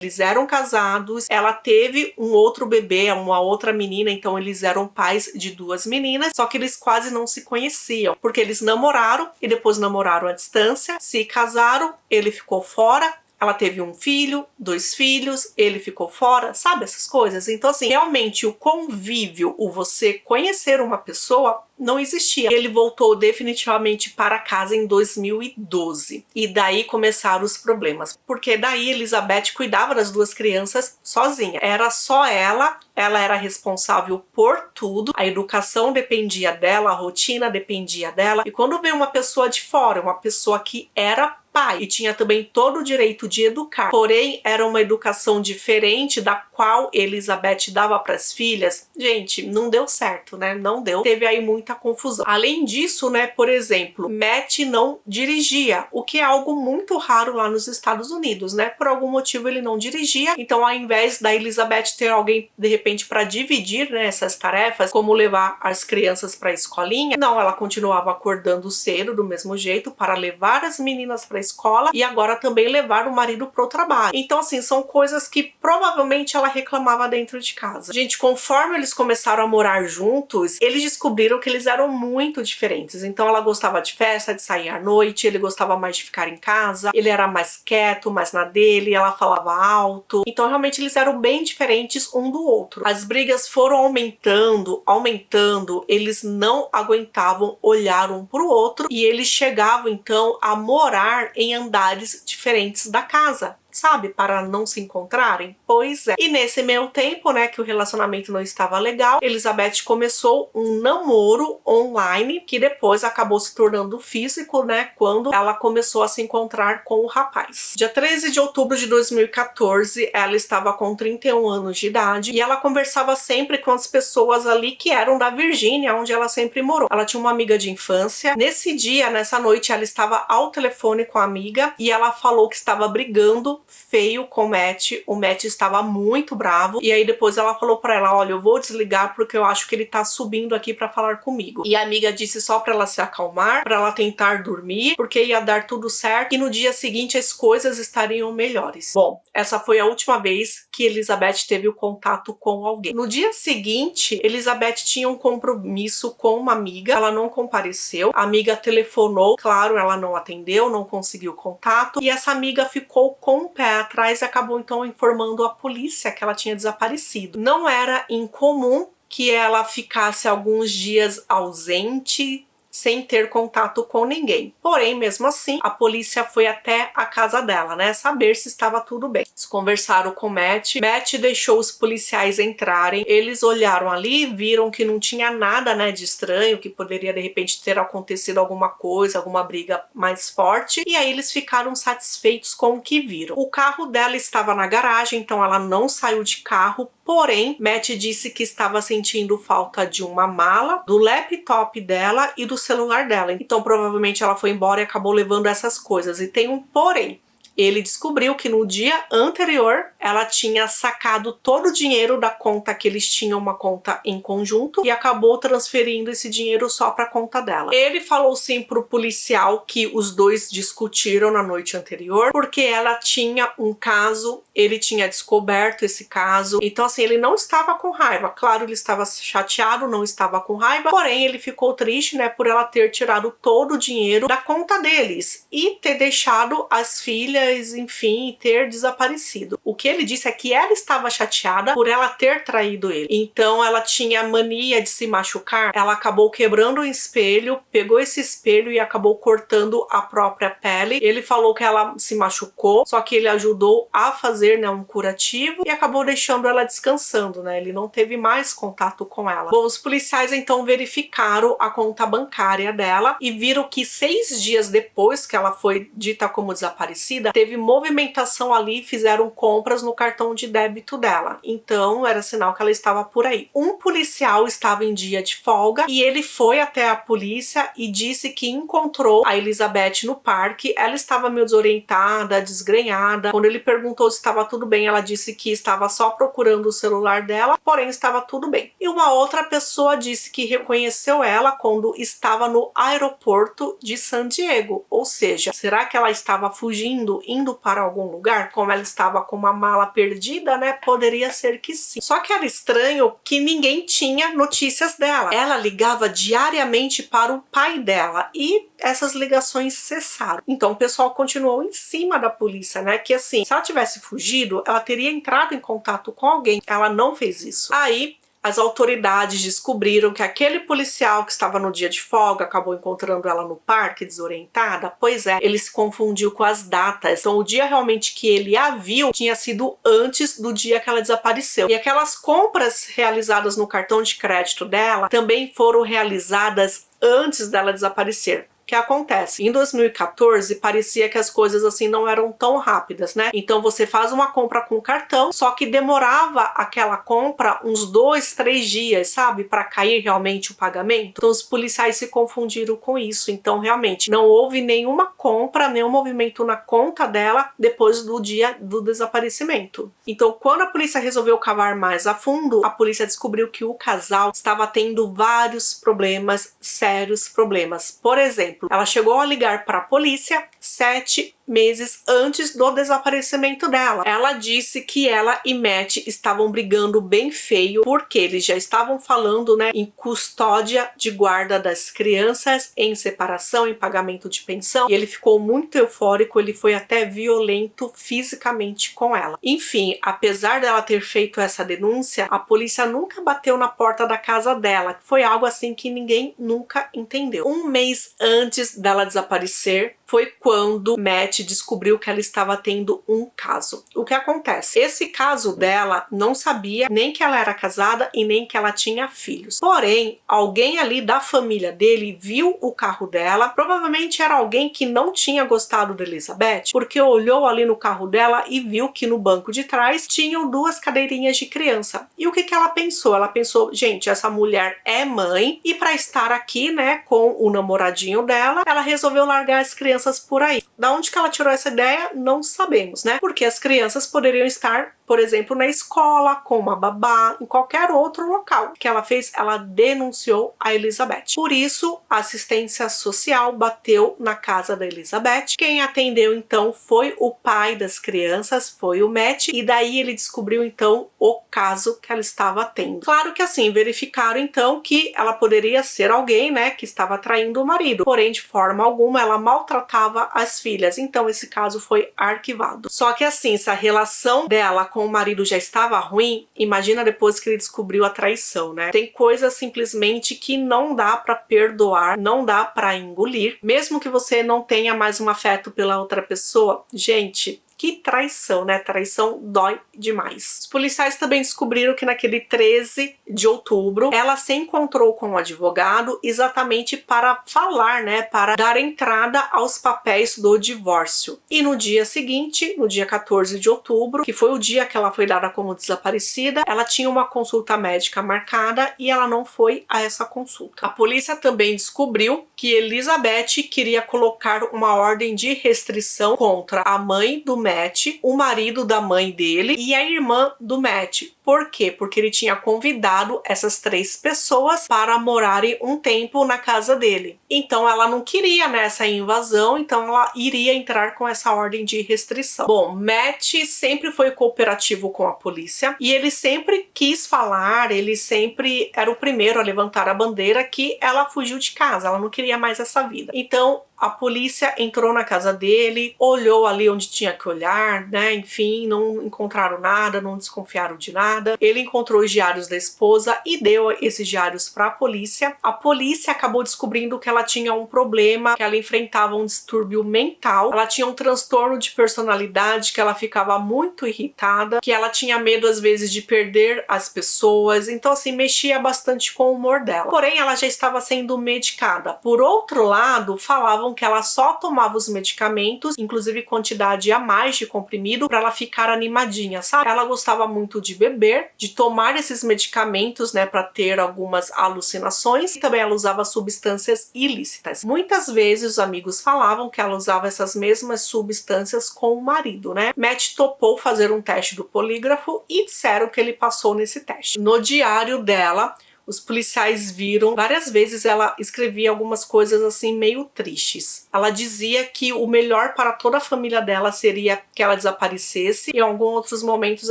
Eles eram casados, ela teve um outro bebê, uma outra menina, então eles eram pais de 2 meninas, só que eles quase não se conheciam, porque eles namoraram e depois namoraram à distância, se casaram, ele ficou fora, ela teve um filho, 2 filhos, ele ficou fora, sabe essas coisas? Então assim, realmente o convívio, o você conhecer uma pessoa, não existia. Ele voltou definitivamente para casa em 2012. E daí começaram os problemas. Porque daí Elizabeth cuidava das 2 crianças sozinha. Era só ela era responsável por tudo. A educação dependia dela, a rotina dependia dela. E quando veio uma pessoa de fora, uma pessoa que era pai e tinha também todo o direito de educar, porém era uma educação diferente da qual Elizabeth dava para as filhas, gente, não deu certo, né? Não deu. Teve aí muita confusão. Além disso, né, por exemplo, Matt não dirigia, o que é algo muito raro lá nos Estados Unidos, né? Por algum motivo ele não dirigia, então ao invés da Elizabeth ter alguém de repente para dividir, né, essas tarefas, como levar as crianças para a escolinha, não, ela continuava acordando cedo do mesmo jeito para levar as meninas para a escola e agora também levar o marido pro trabalho. Então assim, são coisas que provavelmente ela reclamava dentro de casa. Gente, conforme eles começaram a morar juntos, eles descobriram que eles eram muito diferentes. Então ela gostava de festa, de sair à noite, ele gostava mais de ficar em casa, ele era mais quieto, mais na dele, ela falava alto. Então realmente eles eram bem diferentes um do outro. As brigas foram aumentando, eles não aguentavam olhar um pro outro e eles chegavam então a morar em andares diferentes da casa, sabe, para não se encontrarem? Pois é. E nesse meio tempo, né, que o relacionamento não estava legal, Elizabeth começou um namoro online, que depois acabou se tornando físico, né, quando ela começou a se encontrar com o rapaz. Dia 13 de outubro de 2014, ela estava com 31 anos de idade e ela conversava sempre com as pessoas ali que eram da Virgínia, onde ela sempre morou. Ela tinha uma amiga de infância. Nesse dia, nessa noite, ela estava ao telefone com a amiga e ela falou que estava brigando feio com o Matt estava muito bravo, e aí depois ela falou pra ela, olha, eu vou desligar porque eu acho que ele tá subindo aqui pra falar comigo. E a amiga disse só pra ela se acalmar, pra ela tentar dormir, porque ia dar tudo certo e no dia seguinte as coisas estariam melhores. Bom, essa foi a última vez que Elizabeth teve o contato com alguém. No dia seguinte, Elizabeth tinha um compromisso com uma amiga, ela não compareceu, a amiga telefonou, claro, ela não atendeu, não conseguiu contato, e essa amiga ficou com o pé atrás e acabou então informando a polícia que ela tinha desaparecido. Não era incomum que ela ficasse alguns dias ausente, sem ter contato com ninguém. Porém, mesmo assim, a polícia foi até a casa dela, né, saber se estava tudo bem. Eles conversaram com Matt. Matt deixou os policiais entrarem. Eles olharam ali, viram que não tinha nada, né, de estranho, que poderia de repente ter acontecido alguma coisa, alguma briga mais forte. E aí eles ficaram satisfeitos com o que viram. O carro dela estava na garagem, então ela não saiu de carro. Porém, Matt disse que estava sentindo falta de uma mala, do laptop dela e do celular dela. Então, provavelmente ela foi embora e acabou levando essas coisas. E tem um porém. Ele descobriu que no dia anterior ela tinha sacado todo o dinheiro da conta que eles tinham, uma conta em conjunto, e acabou transferindo esse dinheiro só para a conta dela. Ele falou sim pro policial que os dois discutiram na noite anterior, porque ela tinha um caso, ele tinha descoberto esse caso, então assim, ele não estava com raiva. Claro, ele estava chateado, não estava com raiva, porém ele ficou triste, né, por ela ter tirado todo o dinheiro da conta deles e ter deixado as filhas, enfim, ter desaparecido. O que ele disse é que ela estava chateada por ela ter traído ele. Então ela tinha mania de se machucar, ela acabou quebrando um espelho, pegou esse espelho e acabou cortando a própria pele. Ele falou que ela se machucou, só que ele ajudou a fazer, né, um curativo e acabou deixando ela descansando, né? Ele não teve mais contato com ela. Bom, os policiais então verificaram a conta bancária dela e viram que 6 dias depois que ela foi dita como desaparecida, teve movimentação ali, fizeram compras no cartão de débito dela. Então era sinal que ela estava por aí. Um policial estava em dia de folga e ele foi até a polícia e disse que encontrou a Elizabeth no parque. Ela estava meio desorientada, desgrenhada. Quando ele perguntou se estava tudo bem, ela disse que estava só procurando o celular dela, porém estava tudo bem. E uma outra pessoa disse que reconheceu ela quando estava no aeroporto de San Diego. Ou seja, será que ela estava fugindo saindo, indo para algum lugar, como ela estava com uma mala perdida, né? Poderia ser que sim. Só que era estranho que ninguém tinha notícias dela. Ela ligava diariamente para o pai dela e essas ligações cessaram. Então o pessoal continuou em cima da polícia, né? Que assim, se ela tivesse fugido, ela teria entrado em contato com alguém. Ela não fez isso. Aí as autoridades descobriram que aquele policial que estava no dia de folga acabou encontrando ela no parque desorientada. Pois é, ele se confundiu com as datas. Então o dia realmente que ele a viu tinha sido antes do dia que ela desapareceu. E aquelas compras realizadas no cartão de crédito dela também foram realizadas antes dela desaparecer. Que acontece? Em 2014, parecia que as coisas assim não eram tão rápidas, né? Então você faz uma compra com cartão, só que demorava aquela compra uns 2, 3 dias, sabe? Para cair realmente o pagamento. Então os policiais se confundiram com isso. Então realmente não houve nenhuma compra, nenhum movimento na conta dela depois do dia do desaparecimento. Então quando a polícia resolveu cavar mais a fundo, a polícia descobriu que o casal estava tendo vários problemas, sérios problemas. Por exemplo, ela chegou a ligar para a polícia 7 meses antes do desaparecimento dela. Ela disse que ela e Matt estavam brigando bem feio porque eles já estavam falando, né, em custódia de guarda das crianças, em separação, em pagamento de pensão, e ele ficou muito eufórico, ele foi até violento fisicamente com ela. Enfim, apesar dela ter feito essa denúncia, a polícia nunca bateu na porta da casa dela. Foi algo assim que ninguém nunca entendeu. Um mês antes dela desaparecer, foi quando Matt descobriu que ela estava tendo um caso. O que acontece? Esse caso dela não sabia nem que ela era casada e nem que ela tinha filhos. Porém, alguém ali da família dele viu o carro dela. Provavelmente era alguém que não tinha gostado da Elizabeth, porque olhou ali no carro dela e viu que no banco de trás tinham 2 cadeirinhas de criança. E o que que ela pensou? Ela pensou, gente, essa mulher é mãe e para estar aqui, né, com o namoradinho dela, ela resolveu largar as crianças por aí. Da onde que ela tirou essa ideia? Não sabemos, né? Porque as crianças poderiam estar, por exemplo, na escola, com uma babá, em qualquer outro local. O que ela fez? Ela denunciou a Elizabeth. Por isso, a assistência social bateu na casa da Elizabeth. Quem atendeu, então, foi o pai das crianças, foi o Matt, e daí ele descobriu, então, o caso que ela estava tendo. Claro que, assim, verificaram, então, que ela poderia ser alguém, né, que estava traindo o marido. Porém, de forma alguma, ela maltratava as filhas. Então, esse caso foi arquivado. Só que, assim, se a relação dela com o marido já estava ruim, imagina depois que ele descobriu a traição, né? Tem coisas simplesmente que não dá pra perdoar, não dá pra engolir, mesmo que você não tenha mais um afeto pela outra pessoa. Gente, que traição, né? Traição dói demais. Os policiais também descobriram que naquele 13 de outubro, ela se encontrou com um advogado exatamente para falar, né? Para dar entrada aos papéis do divórcio. E no dia seguinte, no dia 14 de outubro, que foi o dia que ela foi dada como desaparecida, ela tinha uma consulta médica marcada e ela não foi a essa consulta. A polícia também descobriu que Elizabeth queria colocar uma ordem de restrição contra a mãe do Matt, o marido da mãe dele e a irmã do Matt. Por quê? Porque ele tinha convidado essas 3 pessoas para morarem um tempo na casa dele. Então ela não queria, né, essa invasão, então ela iria entrar com essa ordem de restrição. Bom, Matt sempre foi cooperativo com a polícia e ele sempre quis falar, ele sempre era o primeiro a levantar a bandeira que ela fugiu de casa, ela não queria mais essa vida. Então a polícia entrou na casa dele, olhou ali onde tinha que olhar, né? Enfim, não encontraram nada, não desconfiaram de nada. Ele encontrou os diários da esposa e deu esses diários para a polícia. A polícia acabou descobrindo que ela tinha um problema, que ela enfrentava um distúrbio mental, ela tinha um transtorno de personalidade, que ela ficava muito irritada, que ela tinha medo às vezes de perder as pessoas, então assim, mexia bastante com o humor dela. Porém, ela já estava sendo medicada. Por outro lado, falavam que ela só tomava os medicamentos, inclusive quantidade a mais de comprimido, para ela ficar animadinha, sabe? Ela gostava muito de beber, de tomar esses medicamentos, né, para ter algumas alucinações, e também ela usava substâncias ilícitas. Muitas vezes os amigos falavam que ela usava essas mesmas substâncias com o marido, né? Matt topou fazer um teste do polígrafo e disseram que ele passou nesse teste. No diário dela, os policiais viram. Várias vezes ela escrevia algumas coisas assim meio tristes. Ela dizia que o melhor para toda a família dela seria que ela desaparecesse. Em alguns outros momentos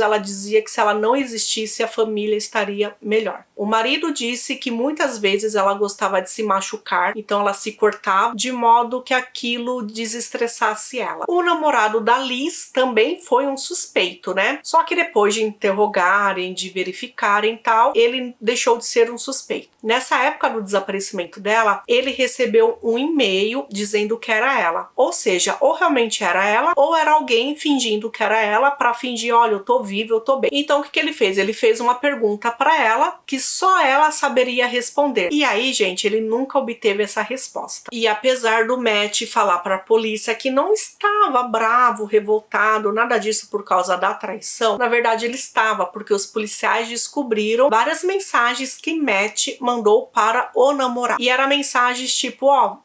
ela dizia que se ela não existisse, a família estaria melhor. O marido disse que muitas vezes ela gostava de se machucar, então ela se cortava de modo que aquilo desestressasse ela. O namorado da Liz também foi um suspeito, né? Só que depois de interrogarem, de verificarem e tal, ele deixou de ser um suspeito. Nessa época do desaparecimento dela, ele recebeu um e-mail dizendo que era ela. Ou seja, ou realmente era ela, ou era alguém fingindo que era ela para fingir, olha, eu tô vivo, eu tô bem. Então o que ele fez? Ele fez uma pergunta para ela que só ela saberia responder. E aí, gente, ele nunca obteve essa resposta. E apesar do Matt falar para a polícia que não estava bravo, revoltado, nada disso por causa da traição, na verdade ele estava, porque os policiais descobriram várias mensagens que Matt mandou para o namorado. E eram mensagens tipo, ó,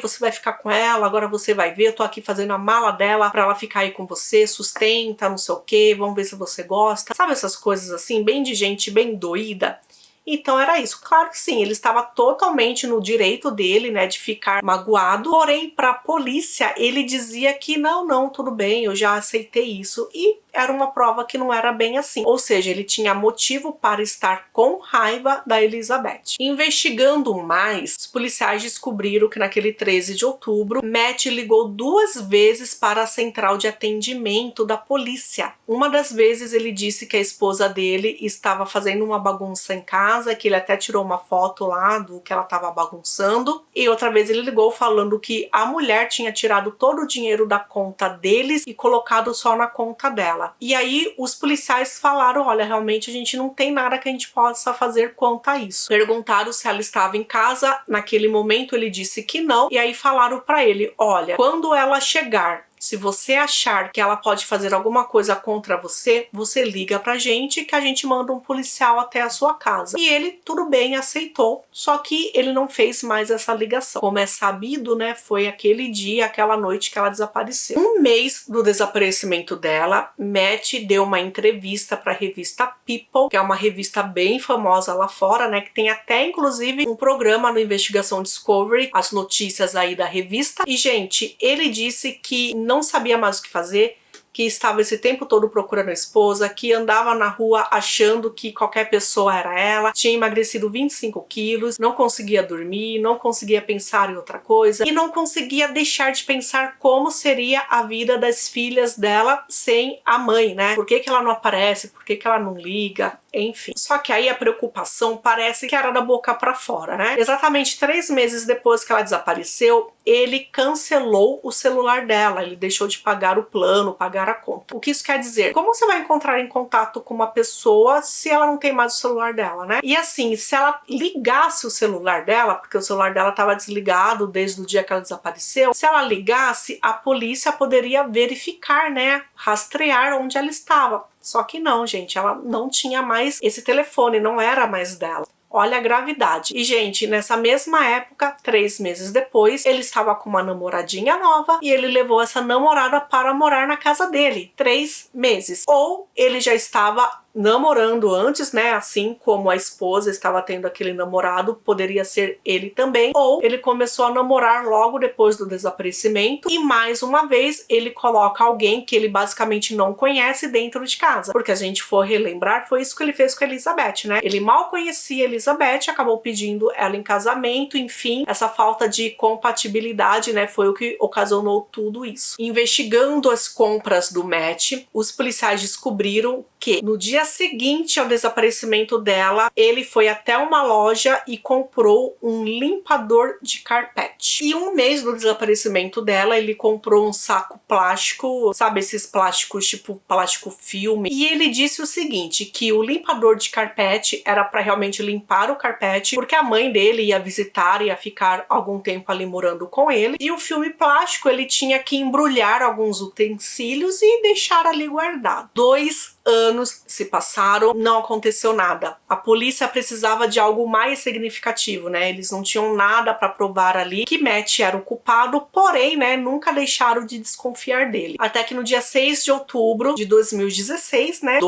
você vai ficar com ela, agora você vai ver, eu tô aqui fazendo a mala dela pra ela ficar aí com você, sustenta, não sei o que, vamos ver se você gosta. Sabe essas coisas assim, bem de gente bem doída? Então era isso. Claro que sim, ele estava totalmente no direito dele, né, de ficar magoado. Porém, para a polícia, ele dizia que não, tudo bem, eu já aceitei isso. E era uma prova que não era bem assim. Ou seja, ele tinha motivo para estar com raiva da Elizabeth. Investigando mais, os policiais descobriram que naquele 13 de outubro, Matt ligou 2 vezes para a central de atendimento da polícia. Uma das vezes ele disse que a esposa dele estava fazendo uma bagunça em casa, que ele até tirou uma foto lá do que ela estava bagunçando. E outra vez ele ligou falando que a mulher tinha tirado todo o dinheiro da conta deles e colocado só na conta dela. E aí os policiais falaram, olha, realmente a gente não tem nada que a gente possa fazer quanto a isso. Perguntaram se ela estava em casa, naquele momento ele disse que não, e aí falaram para ele, olha, quando ela chegar, se você achar que ela pode fazer alguma coisa contra você, você liga pra gente que a gente manda um policial até a sua casa. E ele, tudo bem, aceitou, só que ele não fez mais essa ligação. Como é sabido, né, foi aquele dia, aquela noite que ela desapareceu. Um mês do desaparecimento dela, Matt deu uma entrevista pra revista People, que é uma revista bem famosa lá fora, né, que tem até, inclusive, um programa no Investigação Discovery, as notícias aí da revista. E, gente, ele disse que não sabia mais o que fazer, que estava esse tempo todo procurando a esposa, que andava na rua achando que qualquer pessoa era ela, tinha emagrecido 25 quilos, não conseguia dormir, não conseguia pensar em outra coisa e não conseguia deixar de pensar como seria a vida das filhas dela sem a mãe, né? Por que ela não aparece? Por que ela não liga? Enfim. Só que aí a preocupação parece que era da boca pra fora, né? Exatamente 3 meses depois que ela desapareceu, ele cancelou o celular dela, ele deixou de pagar o plano, pagar a conta. O que isso quer dizer? Como você vai entrar em contato com uma pessoa se ela não tem mais o celular dela, né? E assim, se ela ligasse o celular dela, porque o celular dela estava desligado desde o dia que ela desapareceu, se ela ligasse, a polícia poderia verificar, né? Rastrear onde ela estava. Só que não, gente, ela não tinha mais esse telefone, não era mais dela. Olha a gravidade. E, gente, nessa mesma época, 3 meses depois, ele estava com uma namoradinha nova e ele levou essa namorada para morar na casa dele. 3 meses. Ou ele já estava namorando antes, né? Assim como a esposa estava tendo aquele namorado, poderia ser ele também. Ou ele começou a namorar logo depois do desaparecimento e, mais uma vez, ele coloca alguém que ele basicamente não conhece dentro de casa. Porque a gente for relembrar, foi isso que ele fez com a Elizabeth, né? Ele mal conhecia a Elizabeth, acabou pedindo ela em casamento, enfim, essa falta de compatibilidade, né? Foi o que ocasionou tudo isso. Investigando as compras do Matt, os policiais descobriram que no dia seguinte ao desaparecimento dela, ele foi até uma loja e comprou um limpador de carpete. E 1 mês do desaparecimento dela, ele comprou um saco plástico, sabe, esses plásticos tipo plástico filme, e ele disse o seguinte, que o limpador de carpete era para realmente limpar o carpete, porque a mãe dele ia visitar, ia ficar algum tempo ali morando com ele, e o filme plástico ele tinha que embrulhar alguns utensílios e deixar ali guardado. 2 anos se passaram, não aconteceu nada. A polícia precisava de algo mais significativo, né? Eles não tinham nada para provar ali que Matt era o culpado, porém, né, nunca deixaram de desconfiar dele. Até que no dia 6 de outubro de 2016, né,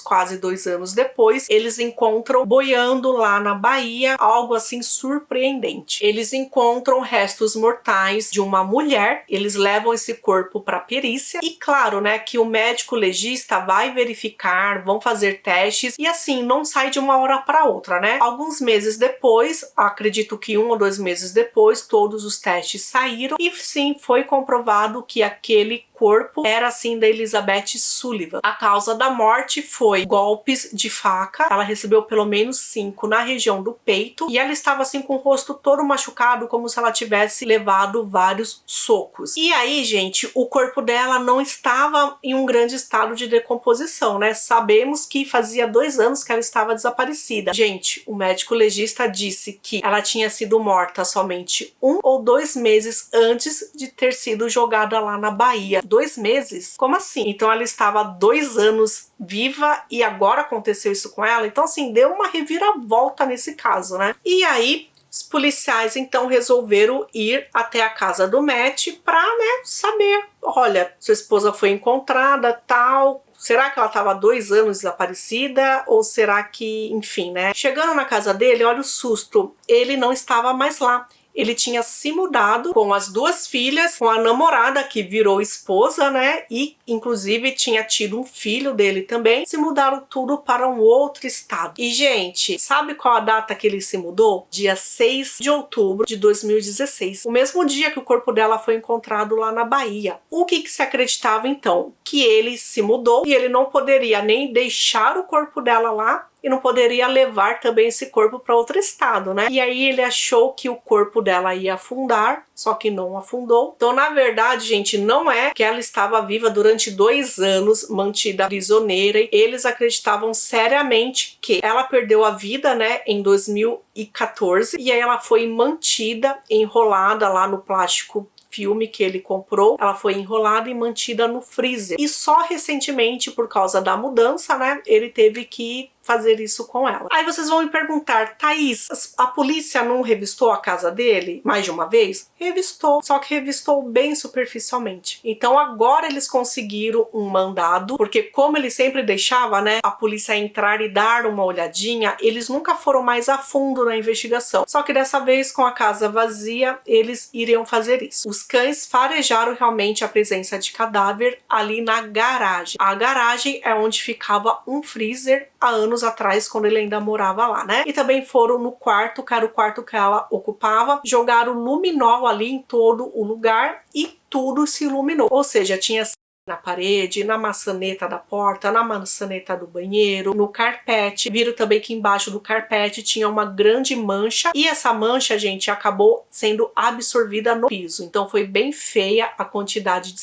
quase 2 anos depois, eles encontram boiando lá na Bahia algo assim surpreendente. Eles encontram restos mortais de uma mulher, eles levam esse corpo para perícia e claro, né, que o médico legista vai verificar, vão fazer testes e assim, não sai de uma hora para outra, né? Alguns meses depois, acredito que 1 ou 2 meses depois, todos os testes saíram e sim, foi comprovado que aquele corpo era assim da Elizabeth Sullivan. A causa da morte foi golpes de faca, ela recebeu pelo menos 5 na região do peito e ela estava assim com o rosto todo machucado, como se ela tivesse levado vários socos. E aí, gente, o corpo dela não estava em um grande estado de decomposição, né? Sabemos que fazia 2 anos que ela estava desaparecida. Gente, o médico legista disse que ela tinha sido morta somente 1 ou 2 meses antes de ter sido jogada lá na Bahia. 2 meses? Como assim? Então ela estava 2 anos viva e agora aconteceu isso com ela? Então assim, deu uma reviravolta nesse caso, né? E aí os policiais então resolveram ir até a casa do Matt para, né, saber, olha, sua esposa foi encontrada, tal, será que ela estava 2 anos desaparecida? Ou será que, enfim, né? Chegando na casa dele, olha o susto, ele não estava mais lá. Ele tinha se mudado com as 2 filhas, com a namorada que virou esposa, né? E inclusive tinha tido um filho dele também. Se mudaram tudo para um outro estado. E gente, sabe qual a data que ele se mudou? Dia 6 de outubro de 2016. O mesmo dia que o corpo dela foi encontrado lá na Bahia. O que se acreditava então? Que ele se mudou e ele não poderia nem deixar o corpo dela lá e não poderia levar também esse corpo para outro estado, né? E aí ele achou que o corpo dela ia afundar, só que não afundou. Então, na verdade, gente, não é que ela estava viva durante 2 anos, mantida prisioneira. Eles acreditavam seriamente que ela perdeu a vida, né, em 2014, e aí ela foi mantida, enrolada lá no plástico filme que ele comprou, ela foi enrolada e mantida no freezer. E só recentemente, por causa da mudança, né, ele teve que fazer isso com ela. Aí vocês vão me perguntar, Thaís, a polícia não revistou a casa dele mais de uma vez? Revistou, só que revistou bem superficialmente. Então agora eles conseguiram um mandado, porque como ele sempre deixava, né, a polícia entrar e dar uma olhadinha, eles nunca foram mais a fundo na investigação. Só que dessa vez, com a casa vazia, eles iriam fazer isso. Os cães farejaram realmente a presença de cadáver ali na garagem. A garagem é onde ficava um freezer há anos atrás, quando ele ainda morava lá, né? E também foram no quarto, que era o quarto que ela ocupava, jogaram luminol ali em todo o lugar e tudo se iluminou. Ou seja, tinha na parede, na maçaneta da porta, na maçaneta do banheiro, no carpete. Viram também que embaixo do carpete tinha uma grande mancha e essa mancha, gente, acabou sendo absorvida no piso. Então foi bem feia a quantidade de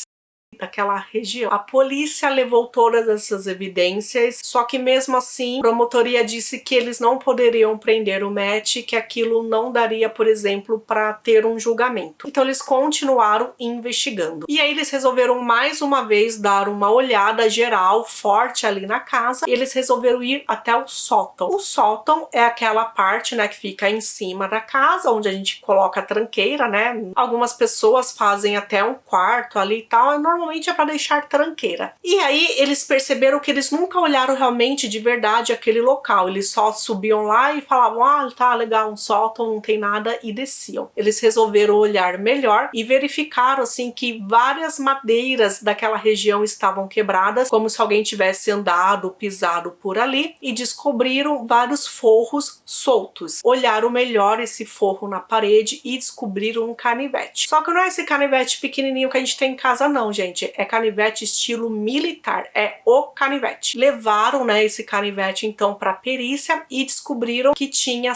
daquela região. A polícia levou todas essas evidências, só que mesmo assim a promotoria disse que eles não poderiam prender o Matt, que aquilo não daria, por exemplo, para ter um julgamento. Então eles continuaram investigando. E aí eles resolveram mais uma vez dar uma olhada geral, forte ali na casa, e eles resolveram ir até o sótão. O sótão é aquela parte, né, que fica em cima da casa, onde a gente coloca a tranqueira, né? Algumas pessoas fazem até um quarto ali e tal, normalmente é para deixar tranqueira. E aí eles perceberam que eles nunca olharam realmente de verdade aquele local. Eles só subiam lá e falavam, ah, tá legal, um sótão, não tem nada, e desciam. Eles resolveram olhar melhor e verificaram assim que várias madeiras daquela região estavam quebradas, como se alguém tivesse andado, pisado por ali, e descobriram vários forros soltos. Olharam melhor esse forro na parede e descobriram um canivete. Só que não é esse canivete pequenininho que a gente tem em casa não, gente. É canivete estilo militar, é o canivete. Levaram, né, esse canivete então para perícia e descobriram que tinha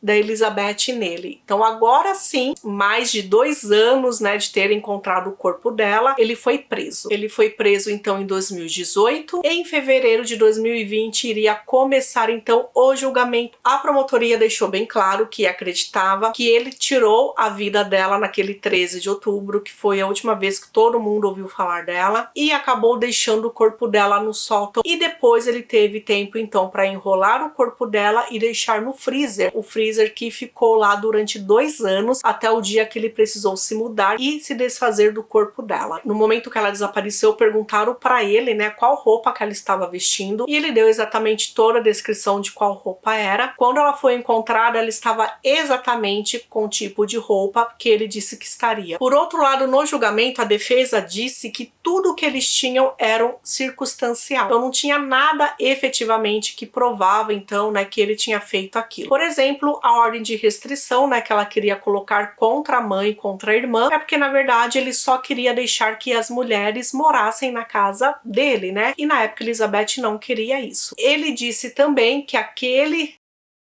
da Elizabeth nele. Então agora sim, mais de 2 anos, né, de ter encontrado o corpo dela, ele foi preso. Ele foi preso então em 2018. Em fevereiro de 2020 iria começar então o julgamento. A promotoria deixou bem claro que acreditava que ele tirou a vida dela naquele 13 de outubro, que foi a última vez que todo mundo ouviu falar dela, e acabou deixando o corpo dela no sótão. E depois ele teve tempo então para enrolar o corpo dela e deixar no freezer. O freezer que ficou lá durante 2 anos, até o dia que ele precisou se mudar e se desfazer do corpo dela. No momento que ela desapareceu, perguntaram para ele, né, qual roupa que ela estava vestindo, e ele deu exatamente toda a descrição de qual roupa era. Quando ela foi encontrada, ela estava exatamente com o tipo de roupa que ele disse que estaria. Por outro lado, no julgamento, a defesa disse que tudo que eles tinham era circunstancial. Então não tinha nada efetivamente que provava então, né, que ele tinha feito aquilo. Por exemplo, a ordem de restrição, né, que ela queria colocar contra a mãe e contra a irmã, é porque na verdade ele só queria deixar que as mulheres morassem na casa dele, né? E na época Elizabeth não queria isso. Ele disse também que aquele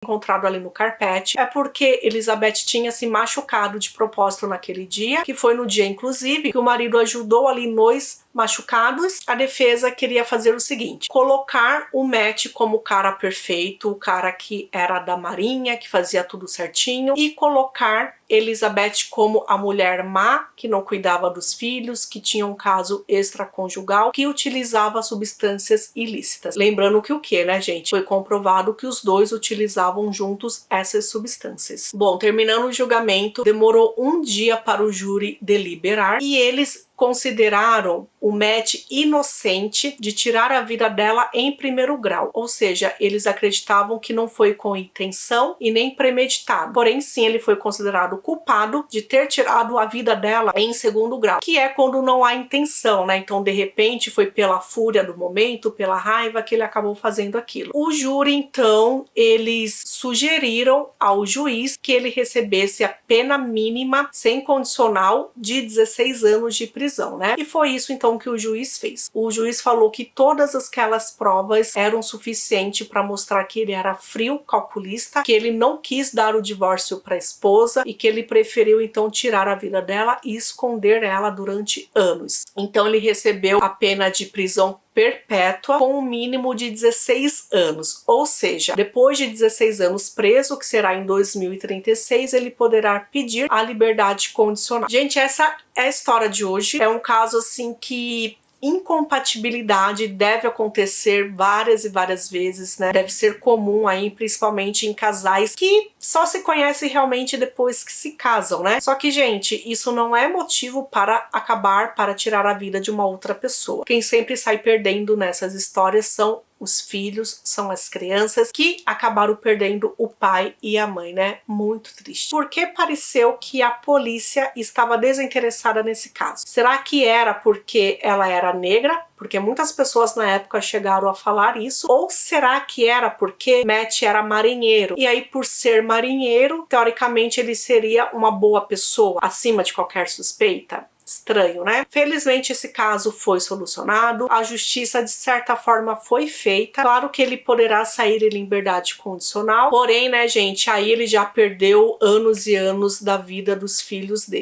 encontrado ali no carpete é porque Elizabeth tinha se machucado de propósito naquele dia, que foi no dia inclusive que o marido ajudou ali nos machucados. A defesa queria fazer o seguinte: colocar o Matt como o cara perfeito, o cara que era da marinha, que fazia tudo certinho, e colocar Elizabeth como a mulher má, que não cuidava dos filhos, que tinha um caso extraconjugal, que utilizava substâncias ilícitas. Lembrando que o que, né, gente? Foi comprovado que os dois utilizavam juntos essas substâncias. Bom, terminando o julgamento, demorou 1 dia para o júri deliberar e eles consideraram o Matt inocente de tirar a vida dela em primeiro grau, ou seja, eles acreditavam que não foi com intenção e nem premeditado, porém sim ele foi considerado culpado de ter tirado a vida dela em segundo grau, que é quando não há intenção, né? Então de repente foi pela fúria do momento, pela raiva que ele acabou fazendo aquilo. O júri então, eles sugeriram ao juiz que ele recebesse a pena mínima sem condicional de 16 anos de prisão, né? E foi isso então que o juiz fez. O juiz falou que todas aquelas provas eram suficientes para mostrar que ele era frio, calculista, que ele não quis dar o divórcio para a esposa e que ele preferiu então tirar a vida dela e esconder ela durante anos. Então ele recebeu a pena de prisão perpétua com um mínimo de 16 anos, ou seja, depois de 16 anos preso, que será em 2036, ele poderá pedir a liberdade condicional. Gente, essa é a história de hoje. É um caso assim que incompatibilidade deve acontecer várias e várias vezes, né? Deve ser comum aí, principalmente em casais que só se conhecem realmente depois que se casam, né? Só que, gente, isso não é motivo para acabar, para tirar a vida de uma outra pessoa. Quem sempre sai perdendo nessas histórias são os filhos, são as crianças que acabaram perdendo o pai e a mãe, né? Muito triste. Porque pareceu que a polícia estava desinteressada nesse caso. Será que era porque ela era negra? Porque muitas pessoas na época chegaram a falar isso. Ou será que era porque Matt era marinheiro? E aí, por ser marinheiro, teoricamente ele seria uma boa pessoa, acima de qualquer suspeita? Estranho, né? Felizmente esse caso foi solucionado, a justiça de certa forma foi feita. Claro que ele poderá sair em liberdade condicional, porém, né, gente, aí ele já perdeu anos e anos da vida dos filhos dele.